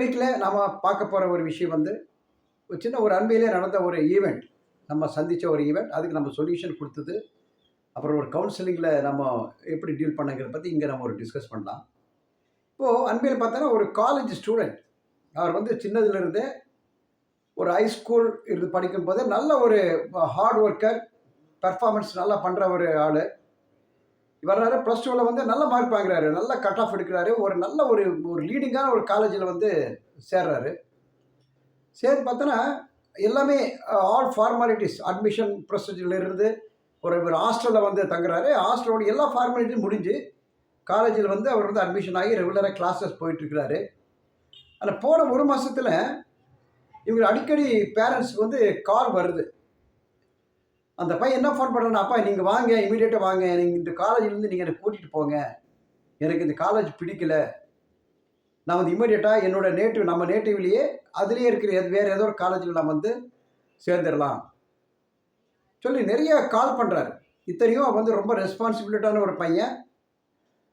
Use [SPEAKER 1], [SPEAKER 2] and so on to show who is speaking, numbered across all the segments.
[SPEAKER 1] வீக்கில் நாம் பார்க்க போகிற ஒரு விஷயம் வந்து ஒரு சின்ன ஒரு அண்மையிலே நடந்த ஒரு ஈவெண்ட். நம்ம சந்தித்த ஒரு ஈவெண்ட். அதுக்கு நம்ம சொல்யூஷன் கொடுத்தது. அப்புறம் ஒரு கவுன்சிலிங்கில் நம்ம எப்படி டீல் பண்ணங்கிறத பற்றி இங்கே நம்ம ஒரு டிஸ்கஸ் பண்ணலாம். இப்போது அண்மையில் பார்த்தோன்னா ஒரு காலேஜ் ஸ்டூடெண்ட். அவர் வந்து சின்னதுலேருந்தே ஒரு ஹை ஸ்கூல் இருந்து படிக்கும்போது நல்ல ஒரு ஹார்ட் ஒர்க்கர், பெர்ஃபார்மன்ஸ் நல்லா பண்ணுற ஒரு ஆள். வர்றாரு ப்ளஸ் டூவில் வந்து நல்ல மார்க் வாங்குறாரு, நல்ல கட் ஆஃப் எடுக்கிறாரு, ஒரு நல்ல ஒரு ஒரு லீடிங்கான ஒரு காலேஜில் வந்து சேர்றாரு. சேர்ந்து பார்த்தோன்னா எல்லாமே ஆல் ஃபார்மாலிட்டிஸ், அட்மிஷன் ப்ரொசீஜர்லேருந்து ஒரு ஹாஸ்டலில் வந்து தங்குறாரு. ஹாஸ்டலோட எல்லா ஃபார்மாலிட்டியும் முடிஞ்சு காலேஜில் வந்து அவர் வந்து அட்மிஷன் ஆகி ரெகுலராக கிளாஸஸ் போயிட்டுருக்கிறாரு. அதில் போன ஒரு மாதத்தில் இவங்க அடிக்கடி பேரண்ட்ஸ்க்கு வந்து கால் வருது. அந்த பையன் என்ன ஃபோன் பண்ணுறான்னா, அப்பா நீங்கள் வாங்க, இமீடியட்டாக வாங்க, நீங்கள் இந்த காலேஜ்லேருந்து நீங்கள் என்னை கூட்டிகிட்டு போங்க, எனக்கு இந்த காலேஜ் பிடிக்கல, நான் வந்து இமீடியட்டாக என்னோட நம்ம நேட்டிவ்லேயே அதுலேயே இருக்கிற வேறு ஏதோ ஒரு காலேஜில் நான் வந்து சேர்ந்துடலாம் சொல்லி நிறைய கால் பண்ணுறாரு. இத்தனையும் அவன் வந்து ரொம்ப ரெஸ்பான்சிபிலிட்டான ஒரு பையன்.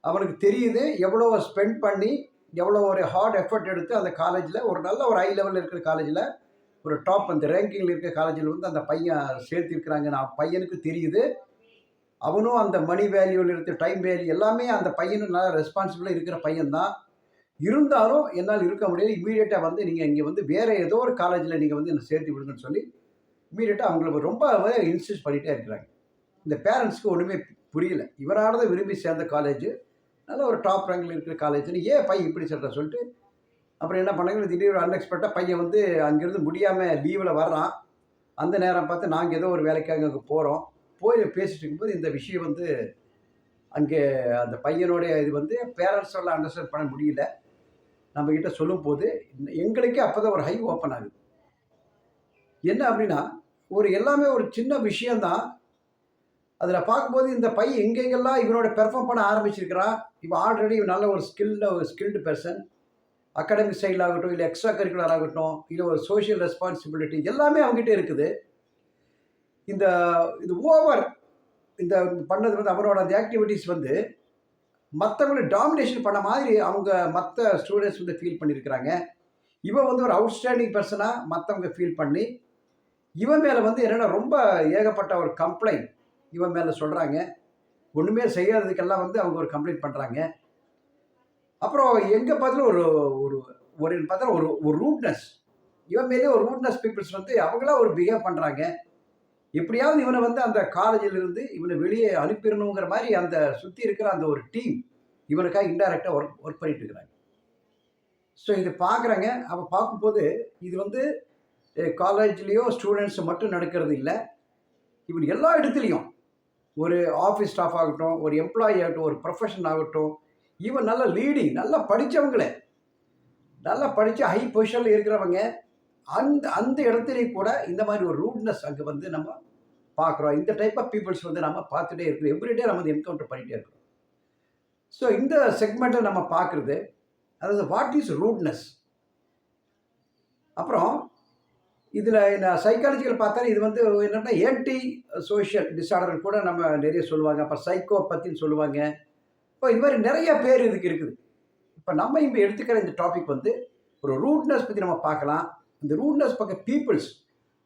[SPEAKER 1] அவனுக்கு தெரியுது எவ்வளோ ஸ்பெண்ட் பண்ணி, எவ்வளோ ஒரு ஹார்ட் எஃபர்ட் எடுத்து அந்த காலேஜில் ஒரு நல்ல ஒரு ஹை லெவலில் இருக்கிற காலேஜில் ஒரு டாப் அந்த ரேங்கிங்கில் இருக்கிற காலேஜில் வந்து அந்த பையன் சேர்த்திருக்கிறாங்க. நான் பையனுக்கு தெரியுது. அவனும் அந்த மணி வேல்யூவில் இருக்கிற டைம் வேல்யூ எல்லாமே அந்த பையனும் நல்லா ரெஸ்பான்சிபிளாக இருக்கிற பையன்தான். இருந்தாலும் என்னால் இருக்க முடியாது, இமீடியட்டாக வந்து நீங்கள் இங்கே வந்து வேறு ஏதோ ஒரு காலேஜில் நீங்கள் வந்து என்னை சேர்த்து விடுங்கன்னு சொல்லி இமீடியட்டாக அவங்களுக்கு ரொம்ப இன்சிஸ்ட் பண்ணிகிட்டே இருக்கிறாங்க. இந்த பேரண்ட்ஸ்க்கு ஒன்றுமே புரியல. இவரால் தான் விரும்பி சேர்ந்த காலேஜ், நல்ல ஒரு டாப் ரேங்கில் இருக்கிற காலேஜ்னு ஏன் பையன் இப்படி சொல்லிட்டு அப்புறம் என்ன பண்ணாங்க, திடீர்னு அன்எக்ஸ்பெக்டாக பையன் வந்து அங்கேருந்து முடியாமல் லீவில் வர்றான். அந்த நேரம் பார்த்து நாங்கள் ஏதோ ஒரு வேலைக்காக அங்கே போகிறோம். போய் பேசிகிட்டு இருக்கும்போது இந்த விஷயம் வந்து அங்கே அந்த பையனுடைய இது வந்து பேரண்ட்ஸோட அண்டர்ஸ்டாண்ட் பண்ண முடியல. நம்மக்கிட்ட சொல்லும்போது எங்களுக்கே அப்போ தான் ஒரு ஹை ஓப்பன் ஆகுது. என்ன அப்படின்னா, எல்லாமே ஒரு சின்ன விஷயந்தான். அதில் பார்க்கும்போது இந்த பையன் எங்கெங்கெல்லாம் இவனோட பெர்ஃபார்ம் பண்ண ஆரம்பிச்சிருக்கிறான். இப்போ ஆல்ரெடி நல்ல ஒரு ஸ்கில்டு பெர்சன். அகாடமிக் சைடில் ஆகட்டும், இல்லை எக்ஸ்ட்ரா கரிக்குலர் ஆகட்டும், இல்லை ஒரு சோஷியல் ரெஸ்பான்சிபிலிட்டி எல்லாமே அவங்ககிட்ட இருக்குது. இது ஓவர் இந்த பண்ணது வந்து அவரோட அந்த ஆக்டிவிட்டீஸ் வந்து மற்றவங்களை டாமினேஷன் பண்ண மாதிரி அவங்க மற்ற ஸ்டூடெண்ட்ஸ் வந்து ஃபீல் பண்ணியிருக்கிறாங்க. இவன் வந்து ஒரு அவுட்ஸ்டாண்டிங் பர்சனாக மற்றவங்க ஃபீல் பண்ணி இவன் மேலே வந்து என்னென்னா ரொம்ப ஏகப்பட்ட ஒரு கம்ப்ளைண்ட் இவன் மேலே சொல்கிறாங்க. ஒன்றுமே செய்யாததுக்கெல்லாம் வந்து அவங்க ஒரு கம்ப்ளைண்ட் பண்ணுறாங்க. அப்புறம் எங்கே பார்த்தாலும் ஒரு பார்த்தா ஒரு ரூட்னஸ், இவன் மேலே ஒரு ரூட்னஸ் பீப்புள்ஸ் வந்து அவங்களாம் ஒரு பிஹேவ் பண்ணுறாங்க. எப்படியாவது இவனை வந்து அந்த காலேஜிலிருந்து இவனை வெளியே அனுப்பிடணுங்கிற மாதிரி அந்த சுற்றி இருக்கிற அந்த ஒரு டீம் இவனுக்காக இன்டைரக்டாக ஒர்க் பண்ணிட்டு இருக்கிறாங்க. ஸோ இது பார்க்குறாங்க. அப்போ பார்க்கும்போது இது வந்து காலேஜ்லேயோ ஸ்டூடெண்ட்ஸ் மட்டும் நடக்கிறது இல்லை, இவன் எல்லா இடத்துலையும் ஒரு ஆஃபீஸ் ஸ்டாஃப் ஆகட்டும், ஒரு எம்ப்ளாயி ஆகட்டும், ஒரு ப்ரொஃபஷன் ஆகட்டும், ஈவன் நல்ல லீடிங் நல்லா படித்தவங்களே, நல்லா படித்து ஹை பொசிஷனில் இருக்கிறவங்க அந்த இடத்துலையும் கூட இந்த மாதிரி ஒரு ரூட்னஸ் அங்கே வந்து நம்ம பார்க்குறோம். இந்த டைப் ஆஃப் பீப்புள்ஸ் வந்து நம்ம பார்த்துட்டே இருக்கிறோம். எவ்ரிடே நம்ம வந்து என்கவுண்டர் பண்ணிகிட்டே இருக்கிறோம். ஸோ இந்த செக்மெண்ட்டை நம்ம பார்க்குறது, அதாவது வாட் இஸ் ரூட்னஸ். அப்புறம் இதில் நான் சைக்காலஜிக்கல் பார்த்தா இது வந்து என்னென்னா ஆன்டி சோஷியல் டிஸார்டர் கூட நம்ம நிறைய சொல்லுவாங்க. அப்போ சைக்கோ பற்றின்னு சொல்லுவாங்க. இப்போ இது மாதிரி நிறைய பேர் இதுக்கு இருக்குது. இப்போ நம்ம இப்போ எடுத்துக்கிற இந்த டாபிக் வந்து ஒரு ரூட்னஸ் பற்றி நம்ம பார்க்கலாம். இந்த ரூட்னஸ் பக்கம் பீப்புள்ஸ்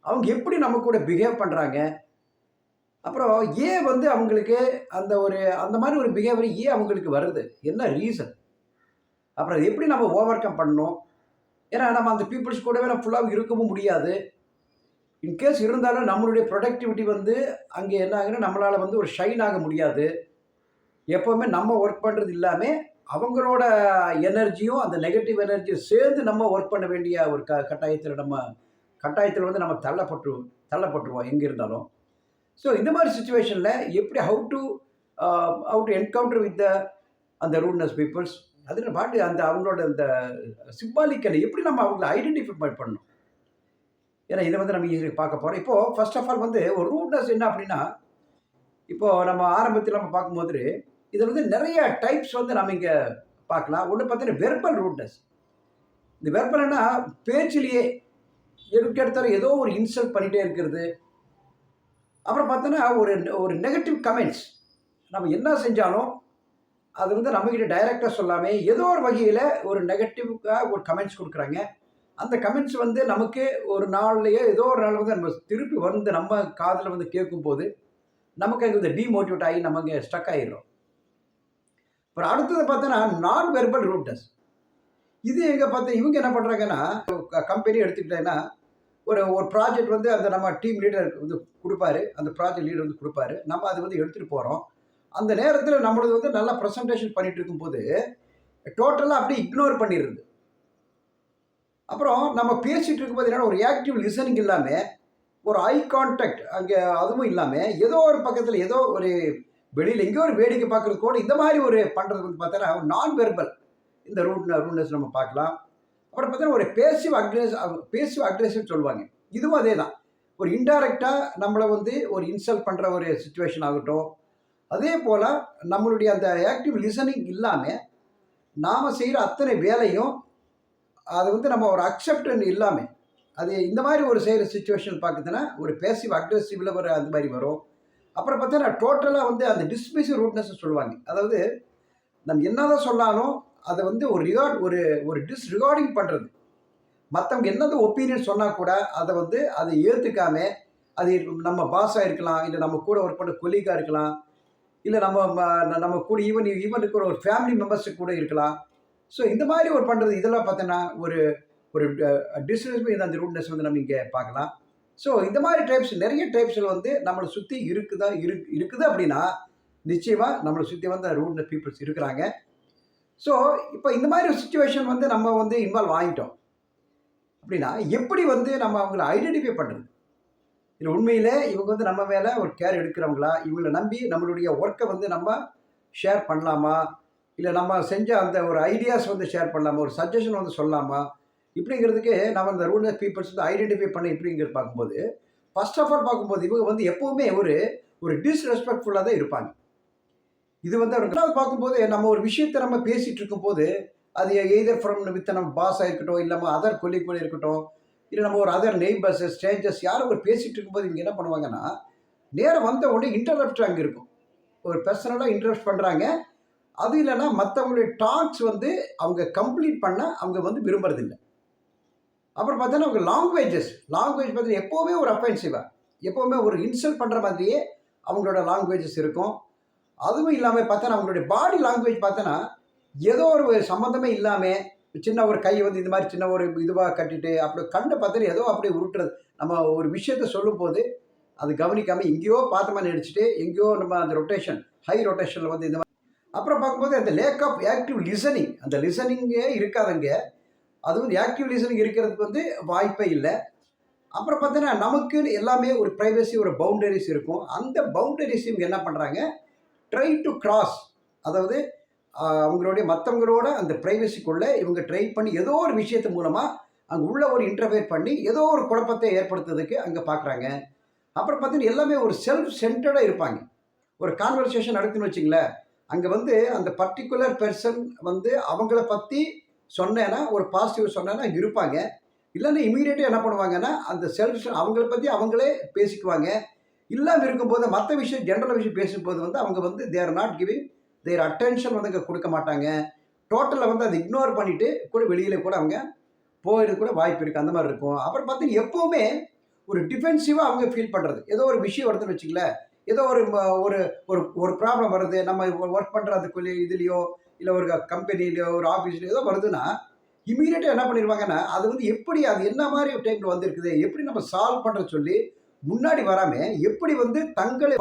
[SPEAKER 1] அவங்க எப்படி நம்ம கூட பிஹேவ் பண்ணுறாங்க, அப்புறம் ஏன் வந்து அவங்களுக்கு அந்த மாதிரி ஒரு பிஹேவியர் ஏன் அவங்களுக்கு வருது, என்ன ரீசன், அப்புறம் எப்படி நம்ம ஓவர் கம் பண்ணணும். ஏன்னா நம்ம அந்த பீப்புள்ஸ் கூடவே நம்ம ஃபுல்லாக இருக்கவும் முடியாது. இன்கேஸ் இருந்தாலும் நம்மளுடைய ப்ரொடக்டிவிட்டி வந்து அங்கே என்ன ஆகுன்னா நம்மளால் வந்து ஒரு ஷைன் ஆக முடியாது. எப்போவுமே நம்ம ஒர்க் பண்ணுறது இல்லாமல் அவங்களோட எனர்ஜியும் அந்த நெகட்டிவ் எனர்ஜியும் சேர்ந்து நம்ம ஒர்க் பண்ண வேண்டிய ஒரு கட்டாயத்தில் வந்து நம்ம தள்ளப்பட்டுருவோம் எங்கே இருந்தாலும். ஸோ இந்த மாதிரி சுச்சுவேஷனில் எப்படி ஹவு டு என்கவுண்டர் வித் அந்த ரூட்னஸ் பீப்புள்ஸ், அதில் பாட்டு அவங்களோட அந்த சிம்பாலிக்கலை எப்படி நம்ம அவங்கள ஐடென்டிஃபை பண்ணணும். ஏன்னா இதை வந்து நம்ம ஈஸியாக பார்க்க போகிறோம். இப்போது ஃபர்ஸ்ட் ஆஃப் ஆல் வந்து ஒரு ரூட்னஸ் என்ன அப்படின்னா, இப்போது நம்ம ஆரம்பத்தில் நம்ம பார்க்கும்போது இதில் வந்து நிறைய டைப்ஸ் வந்து நம்ம இங்கே பார்க்கலாம். ஒன்று பார்த்தீங்கன்னா வெர்பல் ரூட்னஸ். இந்த வெர்பல்னா பேச்சிலேயே எடுத்தாலும் ஏதோ ஒரு இன்சல்ட் பண்ணிகிட்டே இருக்கிறது. அப்புறம் பார்த்தோன்னா ஒரு நெகட்டிவ் கமெண்ட்ஸ், நம்ம என்ன செஞ்சாலும் அது வந்து நம்மகிட்ட டைரக்டாக சொல்லாமல் ஏதோ ஒரு வகையில் ஒரு நெகட்டிவ்க்காக ஒரு கமெண்ட்ஸ் கொடுக்குறாங்க. அந்த கமெண்ட்ஸ் வந்து நமக்கு ஒரு நாள்லயோ ஏதோ ஒரு நாள் வந்து நம்ம திருப்பி வந்து நம்ம காதில் வந்து கேட்கும்போது நமக்கு அங்கே வந்து டீமோட்டிவேட் ஆகி நம்ம அங்கே ஸ்டக் ஆகிடுறோம். அப்புறம் அடுத்தது பார்த்தோன்னா நான் வெர்பல் ரூட்னஸ். இது எங்கே பார்த்தா இவங்க என்ன பண்ணுறாங்கன்னா கம்பெனி எடுத்துக்கிட்டேன்னா ஒரு ஒரு ப்ராஜெக்ட் வந்து அந்த நம்ம டீம் லீடர் வந்து கொடுப்பாரு. அந்த ப்ராஜெக்ட் லீடர் வந்து கொடுப்பாரு. நம்ம அதை வந்து எடுத்துகிட்டு போகிறோம். அந்த நேரத்தில் நம்மளது வந்து நல்லா ப்ரெசன்டேஷன் பண்ணிட்டு இருக்கும்போது டோட்டலாக அப்படியே இக்னோர் பண்ணிடுறது. அப்புறம் நம்ம பேசிகிட்டு இருக்கும்போது என்னென்னா ஒரு ஆக்டிவ் லிசனிங் இல்லாமல் ஒரு ஐ கான்டாக்ட் அங்கே அதுவும் இல்லாமல் ஏதோ ஒரு பக்கத்தில் ஏதோ ஒரு வெளியில் எங்கேயோ ஒரு வேடிக்கை பார்க்குறது கூட இந்த மாதிரி ஒரு பண்ணுறது வந்து பார்த்தோன்னா நான் வெர்பல் இந்த ரூட்னஸ் நம்ம பார்க்கலாம். அப்புறம் பார்த்தீங்கன்னா ஒரு பேசிவ் அக்ரெசிவ் சொல்லுவாங்க. இதுவும் அதே தான். ஒரு இன்டைரக்டாக நம்மளை வந்து ஒரு இன்சல்ட் பண்ணுற ஒரு சுச்சுவேஷன் ஆகட்டும். அதே போல் நம்மளுடைய அந்த ஆக்டிவ் லிசனிங் இல்லாமல் நாம் செய்கிற அத்தனை வேலையும் அது வந்து நம்ம ஒரு அக்செப்டன் இல்லாமல் அது இந்த மாதிரி ஒரு செய்கிற சுச்சுவேஷன் பார்க்குதுன்னா ஒரு பேசிவ் அக்ரெசிவில் வர அந்த மாதிரி வரும். அப்புறம் பார்த்தீங்கன்னா டோட்டலாக வந்து அந்த டிஸ்மிசிவ் ரூட்னஸ் சொல்லுவாங்க. அதாவது நம்ம என்னதான் சொன்னாலும் அதை வந்து ஒரு டிஸ்ரிகார்டிங் பண்ணுறது. மற்றவங்க என்னது ஒப்பீனியன் சொன்னால் கூட அதை ஏற்றுக்காம அது நம்ம பாஸாக இருக்கலாம், இல்லை நம்ம கூட ஒர்க் பண்ண கொலீகாக இருக்கலாம், இல்லை நம்ம கூட ஈவன் இருக்கிற ஒரு ஃபேமிலி மெம்பர்ஸுக்கு கூட இருக்கலாம். ஸோ இந்த மாதிரி ஒரு பண்ணுறது இதெல்லாம் பார்த்தோன்னா ஒரு ஒரு டிஸ்ரெஸ்பெக்ட் அந்த ரூட்னஸ் வந்து நம்ம இங்கே பார்க்கலாம். ஸோ இந்த மாதிரி நிறைய டைப்ஸில் வந்து நம்மளை சுற்றி இருக்குது அப்படின்னா நிச்சயமாக நம்மளை சுற்றி வந்து ரூட்னஸ் பீப்புள்ஸ் இருக்கிறாங்க. ஸோ இப்போ இந்த மாதிரி ஒரு சுச்சுவேஷன் வந்து நம்ம வந்து இன்வால்வ் ஆகிட்டோம் அப்படின்னா எப்படி வந்து நம்ம அவங்கள ஐடென்டிஃபை பண்ணுறது? இல்லை உண்மையிலே இவங்க வந்து நம்ம மேலே ஒரு கேர் எடுக்கிறவங்களா, இவங்களை நம்பி நம்மளுடைய ஒர்க்கை வந்து நம்ம ஷேர் பண்ணலாமா, இல்லை நம்ம செஞ்ச அந்த ஒரு ஐடியாஸ் வந்து ஷேர் பண்ணலாமா, ஒரு சஜஷன் வந்து சொல்லலாமா, இப்படிங்கிறதுக்கு நம்ம அந்த ரூட்னஸ் பீப்புள்ஸ் வந்து ஐடென்டிஃபை பண்ண இப்படிங்கிறது பார்க்கும்போது ஃபர்ஸ்ட் ஆஃப் ஆல் பார்க்கும்போது இவங்க வந்து எப்போவுமே ஒரு டிஸ்ரெஸ்பெக்ட்ஃபுல்லாக தான் இருப்பாங்க. இது வந்து ரெண்டாவது பார்க்கும்போது நம்ம ஒரு விஷயத்தை நம்ம பேசிகிட்டு இருக்கும்போது அது எய்தர் ஃப்ரம் வித் நம்ம பாஸாக இருக்கட்டும், இல்லை நம்ம அதர் கொலீக் இருக்கட்டும், இல்லை நம்ம ஒரு அதர் நெய்பர்ஸ் ஸ்ட்ரேஞ்சர்ஸ் யாரும் ஒரு பேசிகிட்டு இருக்கும்போது இவங்க என்ன பண்ணுவாங்கன்னா நேரம் வந்த உடனே இன்டரப்ட் அங்கே இருக்கும். ஒரு பர்சனலாக இன்டரப்ட் பண்ணுறாங்க. அது இல்லைன்னா மற்றவங்களுடைய டாக்ஸ் வந்து அவங்க கம்ப்ளீட் பண்ண அவங்க வந்து விரும்புறதில்லை. அப்புறம் பார்த்தோன்னா அவங்க லாங்குவேஜ் பார்த்தீங்கன்னா எப்போவுமே ஒரு அஃபென்சிவாக எப்போவுமே ஒரு இன்சல்ட் பண்ணுற மாதிரியே அவங்களோட லாங்குவேஜஸ் இருக்கும். அதுவும் இல்லாமல் பார்த்தோன்னா அவங்களுடைய பாடி லாங்குவேஜ் பார்த்தோன்னா ஏதோ ஒரு சம்மந்தமே இல்லாமல் சின்ன ஒரு கை வந்து இந்த மாதிரி சின்ன ஒரு இதுவாக கட்டிட்டு அப்படி கண்ணை பார்த்தோன்னா ஏதோ அப்படியே உருட்டுறது. நம்ம ஒரு விஷயத்த சொல்லும்போது அது கவனிக்காமல் எங்கேயோ பார்த்த மாதிரி நடிச்சுட்டு எங்கேயோ நம்ம அந்த ஹை ரொட்டேஷனில் வந்து இந்த மாதிரி அப்புறம் பார்க்கும்போது அந்த லேக் ஆஃப் ஆக்டிவ் லிசனிங் அந்த லிசனிங்கே இருக்காதங்க. அது வந்து ஆக்டிவ் லிசனிங் இருக்கிறதுக்கு வந்து வாய்ப்பே இல்லை. அப்புறம் பார்த்தீங்கன்னா நமக்கு எல்லாமே ஒரு ப்ரைவசி ஒரு பவுண்டரிஸ் இருக்கும். அந்த பவுண்டரிஸ் இவங்க என்ன பண்ணுறாங்க ட்ரை டு கிராஸ். அதாவது அவங்களுடைய மற்றவங்களோட அந்த ப்ரைவசிக்குள்ளே இவங்க ட்ரை பண்ணி ஏதோ ஒரு விஷயத்து மூலமாக அங்கே உள்ள ஒரு இன்டர்ஃபியர் பண்ணி ஏதோ ஒரு குழப்பத்தை ஏற்படுத்துறதுக்கு அங்கே பார்க்குறாங்க. அப்புறம் பார்த்தீங்கன்னா எல்லாமே ஒரு செல்ஃப் சென்டர்டாக இருப்பாங்க. ஒரு கான்வர்சேஷன் நடக்குதுன்னு வச்சிங்களேன், அங்கே வந்து அந்த பர்டிகுலர் பெர்சன் வந்து அவங்கள பற்றி சொன்னேன்னா ஒரு பாசிட்டிவ் சொன்னேன்னா இங்கே இருப்பாங்க. இல்லைன்னா இமீடியட்டாக என்ன பண்ணுவாங்கன்னா அந்த செல்ஃப் அவங்கள பற்றி அவங்களே பேசிக்குவாங்க. இல்லாமல் இருக்கும்போது மற்ற விஷயம் ஜென்ரல் விஷயம் பேசும்போது வந்து அவங்க வந்து தேர் நாட் கிவிங் தேர் அட்டென்ஷன் வந்து அங்கே கொடுக்க மாட்டாங்க. டோட்டலில் வந்து அதை இக்னோர் பண்ணிவிட்டு கூட வெளியில் கூட அவங்க போயிடுறது கூட வாய்ப்பு இருக்குது. அந்த மாதிரி இருக்கும். அப்புறம் பார்த்தீங்கன்னா எப்போவுமே ஒரு டிஃபென்சிவாக அவங்க ஃபீல் பண்ணுறது. ஏதோ ஒரு விஷயம் வருதுன்னு வச்சுங்களேன், ஏதோ ஒரு ஒரு ஒரு ப்ராப்ளம் வருது நம்ம ஒர்க் பண்ணுற அந்த இதுலேயோ இல்லை ஒரு கம்பெனிலையோ ஒரு ஆஃபீஸ்லையோ ஏதோ வருதுன்னா இமீடியட்டாக என்ன பண்ணிடுவாங்கன்னா அது வந்து எப்படி அது என்ன மாதிரி டைமில் வந்துருக்குது எப்படி நம்ம சால்வ் பண்ணுறது சொல்லி முன்னாடி வராமல் எப்படி வந்து தங்களை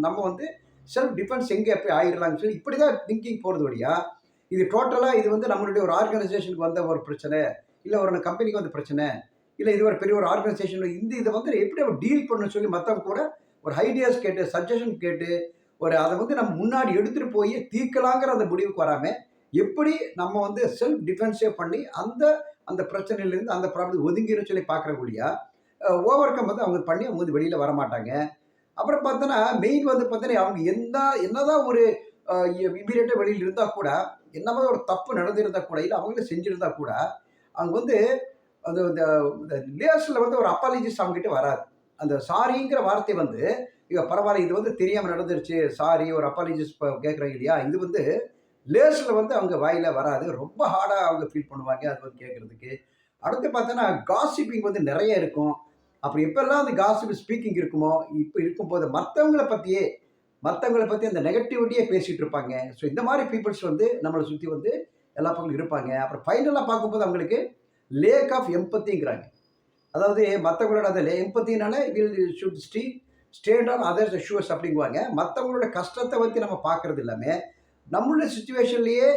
[SPEAKER 1] நம்ம வந்து செல்ஃப் டிஃபென்ஸ் எங்கே எப்படி ஆயிடலாம்னு சொல்லி இப்படி தான் திங்கிங் போகிறது வழியா இது டோட்டலாக இது வந்து நம்மளுடைய ஒரு ஆர்கனைசேஷனுக்கு வந்த ஒரு பிரச்சனை, இல்லை ஒரு கம்பெனிக்கு வந்த பிரச்சனை, இல்லை இது ஒரு பெரிய ஒரு ஆர்கனைசேஷன் இதை வந்து எப்படி நம்ம டீல் பண்ணணும்னு சொல்லி மற்றவங்க கூட ஒரு ஐடியாஸ் கேட்டு சஜஷன் கேட்டு அதை வந்து நம்ம முன்னாடி எடுத்துகிட்டு போய் தீர்க்கலாங்கிற அந்த முடிவுக்கு வராமல் எப்படி நம்ம வந்து செல்ஃப் டிஃபென்ஸே பண்ணி அந்த பிரச்சனையிலேருந்து அந்த ப்ராப்ளம் ஒதுங்கிடும் சொல்லி பார்க்குறபடியா ஓவர் கம் வந்து அவங்க பண்ணி அவங்க வந்து வெளியில் வரமாட்டாங்க. அப்புறம் பார்த்தோன்னா மெயின் வந்து பார்த்தோன்னா அவங்க என்னதான் ஒரு இமீடியட்டாக வெளியில் இருந்தால் கூட என்ன மாதிரி ஒரு தப்பு நடந்திருந்தால் கூட இல்லை அவங்களே செஞ்சுருந்தா கூட அவங்க வந்து அந்த லேஸில் வந்து ஒரு அப்பாலஜிஸ் அவங்ககிட்ட வராது. அந்த சாரிங்கிற வார்த்தை வந்து இங்கே பரவாயில்ல இது வந்து தெரியாமல் நடந்துருச்சு சாரி ஒரு அப்பாலஜிஸ் கேட்குறாங்க இல்லையா, இது வந்து லேஸில் வந்து அவங்க வாயில் வராது. ரொம்ப ஹார்டாக அவங்க ஃபீல் பண்ணுவாங்க அது வந்து கேட்குறதுக்கு. அடுத்து பார்த்தோன்னா காசிப்பிங் வந்து நிறைய இருக்கும். அப்படி எப்பெல்லாம் அந்த காசிப் ஸ்பீக்கிங் இருக்குமோ, இப்போ இருக்கும்போது மத்தவங்கள பத்தி அந்த நெகட்டிவிட்டியே பேசிட்டு இருப்பாங்க. ஸோ இந்த மாரி பீப்பிள்ஸ் வந்து நம்மள சுத்தி வந்து எல்லா பக்கமும் இருப்பாங்க. அப்புறம் ஃபைனலா பார்க்கும்போது அவங்களுக்கு லேக் ஆஃப் எம்பத்திங்கிறாங்க. அதாவது மத்தவங்களோட அந்த எம்பத்தினால will should stand on others shoes அப்படிங்குவாங்க. மத்தவங்களோட கஷ்டத்த பத்தி நம்ம பார்க்கறது இல்லாம, நம்மளுடைய சிச்சுவேஷன்லயே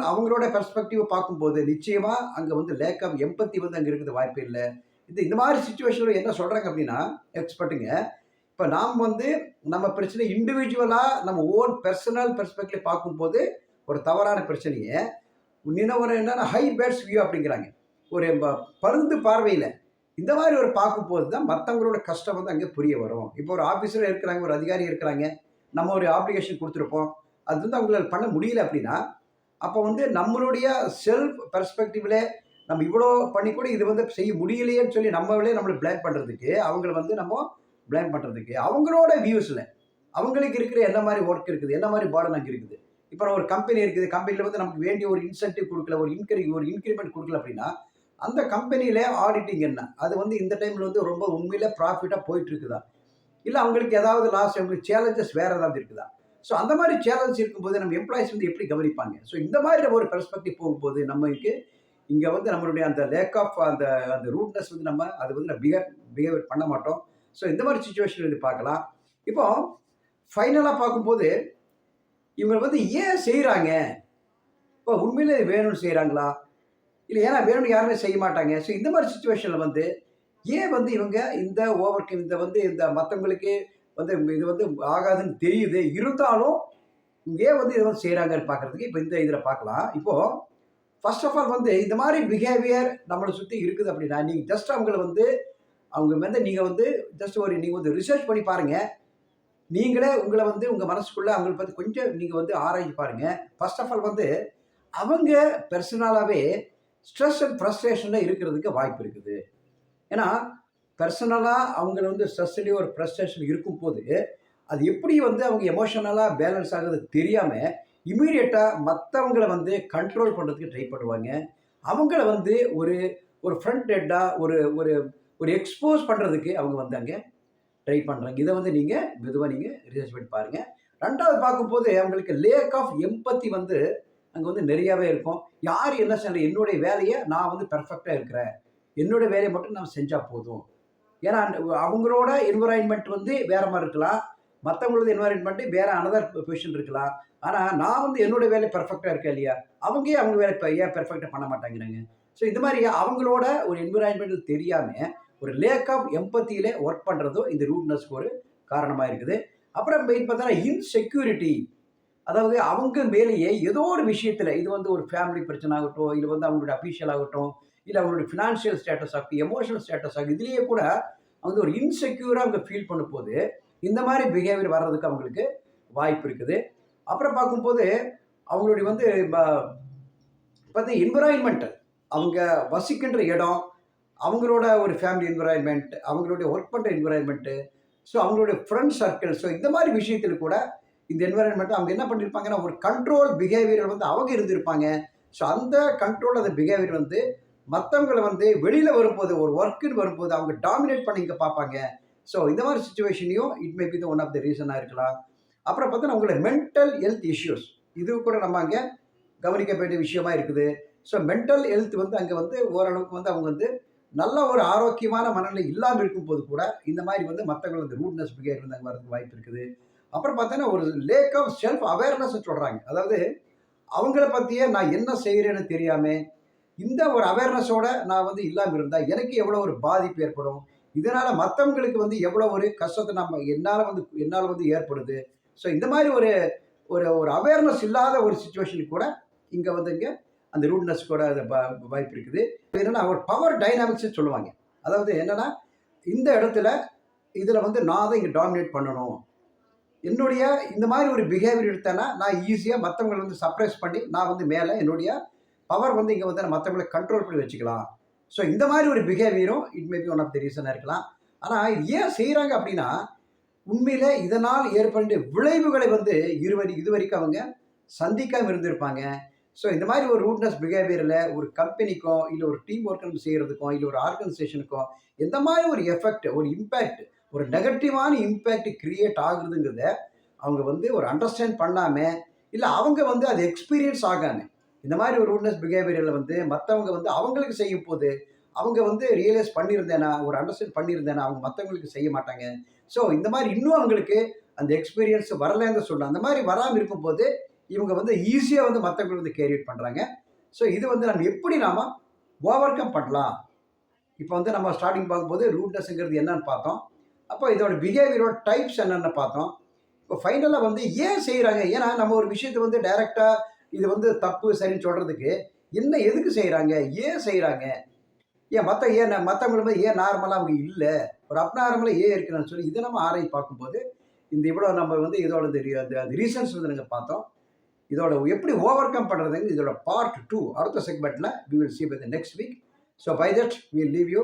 [SPEAKER 1] அவங்களோட பெர்ஸ்பெக்டிவ் பார்க்கும்போது, நிச்சயமா அங்க வந்து லேக் ஆஃப் எம்பத்தி வந்து அங்க இருக்குது வாய்ப்பே இல்ல. இந்த மாரி சிச்சுவேஷன்ல என்ன சொல்றாங்க அப்படின்னா, எக்ஸ்பர்ட்டுங்க இப்ப நாம் வந்து நம்ம பிரச்சனை இண்டிவிஜுவலா நம்ம ஓன் பெர்சனல் பெர்ஸ்பெக்டிவ் பார்க்கும்போது ஒரு தவறான பிரச்சனைய இன்னொரு என்னன்னா ஹை பேட்ஸ் வியூ அப்படிங்கிறாங்க. ஒரு பருந்து பார்வையில இந்த மாதிரி ஒரு பார்க்கும்போது தான் மற்றவங்களோட கஷ்டம் வந்து அங்கே புரிய வரும். இப்போ ஒரு ஆஃபீஸர் இருக்கிறாங்க, ஒரு அதிகாரி இருக்கிறாங்க, நம்ம ஒரு அப்ளிகேஷன் கொடுத்துருப்போம், அது வந்து அவங்களால பண்ண முடியல அப்படின்னா, அப்போ வந்து நம்மளுடைய செல்ஃப் பெர்ஸ்பெக்டிவ்ல நம்ம இவ்வளோ பண்ணி கூட இது வந்து செய்ய முடியலையேன்னு சொல்லி நம்மளை பிளேம் பண்ணுறதுக்கு அவங்கள வந்து நம்ம பிளேம் பண்ணுறதுக்கு அவங்களோட வியூஸில் அவங்களுக்கு இருக்கிற என்ன மாதிரி ஒர்க் இருக்குது, என்ன மாதிரி பேர்டன் அங்கே இருக்குது. இப்போ ஒரு கம்பெனி இருக்குது, கம்பெனியில் வந்து நமக்கு வேண்டிய ஒரு இன்சென்டிவ் கொடுக்கல, ஒரு இன்க்ரிமெண்ட் கொடுக்கல அப்படின்னா, அந்த கம்பெனியில் ஆடிட்டிங் என்ன, அது வந்து இந்த டைமில் வந்து ரொம்ப உண்மையில ப்ராஃபிட்டாக போயிட்டு இருக்குதா, இல்லை அவங்களுக்கு ஏதாவது லாஸ், அவங்களுக்கு சேலஞ்சஸ் வேறு ஏதாவது இருக்குதா. ஸோ அந்த மாதிரி சேலஞ்ச் இருக்கும்போது நம்ம எம்ப்ளாயிஸ் வந்து எப்படி கவனிப்பாங்க. ஸோ இந்த மாதிரி ஒரு பெர்ஸ்பெக்டிவ் போகும்போது நம்மளுக்கு இங்கே வந்து நம்மளுடைய அந்த லேக் ஆஃப் அந்த அந்த ரூட்னஸ் வந்து நம்ம அது வந்து பிஹேவியர் பண்ண மாட்டோம். ஸோ இந்த மாதிரி சுச்சுவேஷன் இது பார்க்கலாம். இப்போ ஃபைனலாக பார்க்கும்போது இவங்க வந்து ஏன் செய்கிறாங்க, இப்போ உண்மையிலே வேணும்னு செய்கிறாங்களா, இல்லை ஏன்னா வேணும்னு யாருமே செய்ய மாட்டாங்க. ஸோ இந்த மாதிரி சுச்சுவேஷனில் வந்து ஏன் வந்து இவங்க இந்த இந்த மற்றவங்களுக்கு வந்து இது வந்து ஆகாதுன்னு தெரியுது, இருந்தாலும் இவங்க ஏன் வந்து இதை வந்து செய்கிறாங்கன்னு பார்க்குறதுக்கு இப்போ இந்த இதில் பார்க்கலாம். இப்போது ஃபர்ஸ்ட் ஆஃப் ஆல் வந்து இந்த மாதிரி பிஹேவியர் நம்மளை சுற்றி இருக்குது அப்படின்னா, நீங்கள் ஜஸ்ட் அவங்கள வந்து அவங்க வந்து நீங்கள் வந்து ஜஸ்ட் நீங்கள் வந்து ரிசர்ச் பண்ணி பாருங்கள். நீங்களே உங்களை வந்து உங்கள் மனசுக்குள்ளே அவங்கள பற்றி கொஞ்சம் நீங்கள் வந்து ஆராய்ச்சி பாருங்கள். ஃபர்ஸ்ட் ஆஃப் ஆல் வந்து அவங்க பெர்சனலாகவே ஸ்ட்ரெஸ் அண்ட் ஃப்ரஸ்ட்ரேஷனில் இருக்கிறதுக்கு வாய்ப்பு இருக்குது. ஏன்னா பெர்சனலாக அவங்கள வந்து ஸ்ட்ரெஸ்லேயும் ஒரு ஃப்ரஸ்ட்ரேஷன் இருக்கும்போது அது எப்படி வந்து அவங்க எமோஷனலாக பேலன்ஸ் ஆகுது தெரியாமல் இமீடியட்டாக மற்றவங்கள வந்து கண்ட்ரோல் பண்ணுறதுக்கு ட்ரை பண்ணுவாங்க. அவங்கள வந்து ஒரு ஒரு ஃப்ரண்ட் ஹெட்டாக ஒரு எக்ஸ்போஸ் பண்ணுறதுக்கு அவங்க வந்து அங்கே ட்ரை பண்ணுறாங்க. இதை வந்து நீங்கள் மெதுவாக நீங்கள் ரிசர்ச் பண்ணி பாருங்கள். ரெண்டாவது பார்க்கும்போது அவங்களுக்கு லேக் ஆஃப் எம்பத்தி வந்து அங்கே வந்து நிறையாவே இருக்கும். யார் என்ன செய்யணும், என்னுடைய வேலையை நான் வந்து பெர்ஃபெக்டாக இருக்கிறேன், என்னுடைய வேலையை மட்டும் நான் செஞ்சால் போதும். ஏன்னா அவங்களோட என்விரான்மெண்ட் வந்து வேறு மாதிரி இருக்கலாம், மற்றவங்களோட என்விரான்மெண்ட்டு வேறு அனதர் பொசிஷன் இருக்கலாம். ஆனால் நான் வந்து என்னோடய வேலை பெர்ஃபெக்டாக இருக்கேன் இல்லையா, அவங்க அவங்க வேலை இப்போ ஏன் பெர்ஃபெக்டாக பண்ண மாட்டாங்கிறாங்க. ஸோ இந்த மாதிரி அவங்களோட ஒரு என்விரான்மெண்ட் தெரியாமல் ஒரு லேக் ஆஃப் எம்பத்தியிலே ஒர்க் பண்ணுறதும் இந்த ரூட்னஸ்க்கு ஒரு காரணமாக இருக்குது. அப்புறம் மெயின் பார்த்தோன்னா இன்செக்யூரிட்டி, அதாவது அவங்க மேலேயே ஏதோ ஒரு விஷயத்தில், இது வந்து ஒரு ஃபேமிலி பிரச்சனை ஆகட்டும், இல்லை வந்து அவங்களுடைய அஃபீஷியல் ஆகட்டும், இல்லை அவங்களுடைய ஃபினான்ஷியல் ஸ்டேட்டஸ் ஆகட்டும், எமோஷனல் ஸ்டேட்டஸ் ஆகும், இதுலேயே கூட அவங்க ஒரு இன்செக்யூராக அவங்க ஃபீல் பண்ணும்போது இந்த மாதிரி பிஹேவியர் வர்றதுக்கு அவங்களுக்கு வாய்ப்பு இருக்குது. அப்புறம் பார்க்கும்போது அவங்களுடைய வந்து பார்த்து என்விரான்மெண்ட், அவங்க வசிக்கின்ற இடம், அவங்களோட ஒரு ஃபேமிலி என்விரான்மெண்ட், அவங்களுடைய ஒர்க் பண்ணுற என்விரான்மெண்ட்டு, ஸோ அவங்களுடைய ஃப்ரெண்ட் சர்க்கிள், ஸோ இந்த மாதிரி விஷயத்தில் கூட இந்த என்விரான்மெண்ட் அவங்க என்ன பண்ணியிருப்பாங்கன்னா ஒரு கண்ட்ரோல் பிஹேவியர் வந்து அவங்க இருந்திருப்பாங்க. ஸோ அந்த கண்ட்ரோல் அந்த பிஹேவியர் வந்து மற்றவங்களை வந்து வெளியில் வரும்போது ஒரு ஒர்க்குன்னு வரும்போது அவங்க டாமினேட் பண்ணி இங்கே பார்ப்பாங்க. ஸோ இந்த மாதிரி சுச்சுவேஷனையும் it may be the one of the ரீசனாக இருக்கலாம். அப்புறம் பார்த்தோன்னா அவங்களோட மென்டல் ஹெல்த் இஷ்யூஸ், இது கூட நம்ம அங்கே கவனிக்க வேண்டிய விஷயமா இருக்குது. ஸோ மென்டல் ஹெல்த் வந்து அங்கே வந்து ஓரளவுக்கு வந்து அவங்க வந்து நல்ல ஒரு ஆரோக்கியமான மனநிலை இல்லாமல் இருக்கும்போது கூட இந்த மாதிரி வந்து மற்றவங்க வந்து ரூட்னஸ் பிஹேவியர் வந்து அங்கே வரதுக்கு வாய்ப்பு இருக்குது. அப்புறம் பார்த்தோன்னா ஒரு லேக் ஆஃப் செல்ஃப் அவேர்னஸ் சொல்கிறாங்க. அதாவது அவங்கள பற்றியே நான் என்ன செய்கிறேன்னு தெரியாமல் இந்த ஒரு அவேர்னஸோட நான் வந்து இல்லாமல் இருந்தால் எனக்கு எவ்வளோ ஒரு பாதிப்பு ஏற்படும், இதனால் மற்றவங்களுக்கு வந்து எவ்வளோ ஒரு கஷ்டத்தை என்னால் வந்து ஏற்படுது. ஸோ இந்த மாதிரி ஒரு ஒரு ஒரு அவேர்னஸ் இல்லாத ஒரு சுச்சுவேஷனுக்கு கூட இங்கே அந்த ரூட்னஸ் கூட அது வாய்ப்பு இருக்குது. என்னென்னா ஒரு பவர் டைனாமிக்ஸ் சொல்லுவாங்க. அதாவது என்னென்னா இந்த இடத்துல இதில் வந்து நான் தான் இங்கே டாமினேட் பண்ணணும், என்னுடைய இந்த மாதிரி ஒரு பிஹேவியர் எடுத்தேன்னா நான் ஈஸியாக மற்றவங்களை வந்து சப்ரைஸ் பண்ணி நான் வந்து மேலே என்னுடைய பவர் வந்து இங்கே வந்து நான் மற்றவங்களை கண்ட்ரோல் பண்ணி வச்சுக்கலாம். ஸோ இந்த மாதிரி ஒரு பிஹேவியரும் it may be one of the ரீசனாக இருக்கலாம். ஆனால் இது ஏன் செய்கிறாங்க அப்படின்னா உண்மையில் இதனால் ஏற்பட விளைவுகளை வந்து இது வரைக்கும் அவங்க சந்திக்காமல் இருந்திருப்பாங்க. ஸோ இந்த மாதிரி ஒரு ரூட்னஸ் பிஹேவியரில் ஒரு கம்பெனிக்கோ இல்லை ஒரு டீம் ஒர்க் நம்ம செய்கிறதுக்கோ இல்லை ஒரு ஆர்கனைசேஷனுக்கோ எந்த மாதிரி ஒரு எஃபெக்ட் ஒரு இம்பேக்ட் ஒரு நெகட்டிவான இம்பேக்ட் கிரியேட் ஆகுதுங்கிறத அவங்க வந்து ஒரு அண்டர்ஸ்டாண்ட் பண்ணாமல் இல்லை அவங்க வந்து அது எக்ஸ்பீரியன்ஸ் ஆகாமல் இந்த மாதிரி ஒரு ரூட்னஸ் பிஹேவியரில் வந்து மற்றவங்க வந்து அவங்களுக்கு செய்யும் போது அவங்க வந்து ரியலைஸ் பண்ணியிருந்தேனா ஒரு அண்டர்ஸ்டாண்ட் பண்ணியிருந்தேனா அவங்க மற்றவங்களுக்கு செய்ய மாட்டாங்க. ஸோ இந்த மாதிரி இன்னும் அவங்களுக்கு அந்த எக்ஸ்பீரியன்ஸ் வரலன்னு சொல்லலாம். அந்த மாதிரி வராமல் இருக்கும்போது இவங்க வந்து ஈஸியாக வந்து மற்றவங்களுக்கு வந்து கேரியட் பண்ணுறாங்க. ஸோ இது வந்து நம்ம எப்படி நாம ஓவர் கம் பண்ணலாம். இப்போ வந்து நம்ம ஸ்டார்டிங் பார்க்கும்போது ரூட்னஸ்ங்கிறது என்னன்னு பார்த்தோம். அப்போ இதோட பிஹேவியரோட டைப்ஸ் என்னென்னு பார்த்தோம். இப்போ ஃபைனலாக வந்து ஏன் செய்கிறாங்க, ஏன்னா நம்ம ஒரு விஷயத்தை வந்து டைரெக்டாக இது வந்து தப்பு சரின்னு சொல்கிறதுக்கு என்ன எதுக்கு செய்கிறாங்க, ஏன் செய்கிறாங்க, ஏன் மற்றவங்களுக்கு ஏன் நார்மலாக அவங்க இல்லை, ஒரு அப்நார்மலாக ஏன் இருக்குன்னு சொல்லி இதை நம்ம ஆராய்ச்சி பார்க்கும்போது இந்த இவ்வளோ நம்ம வந்து இதோட அந்த ரீசன்ஸ் வந்து நாங்கள் பார்த்தோம். இதோட எப்படி ஓவர் கம் பண்ணுறதுங்க இதோட பார்ட் 2 அடுத்த செக்மெண்ட்டில் we will see by the next week. So by that we will leave you.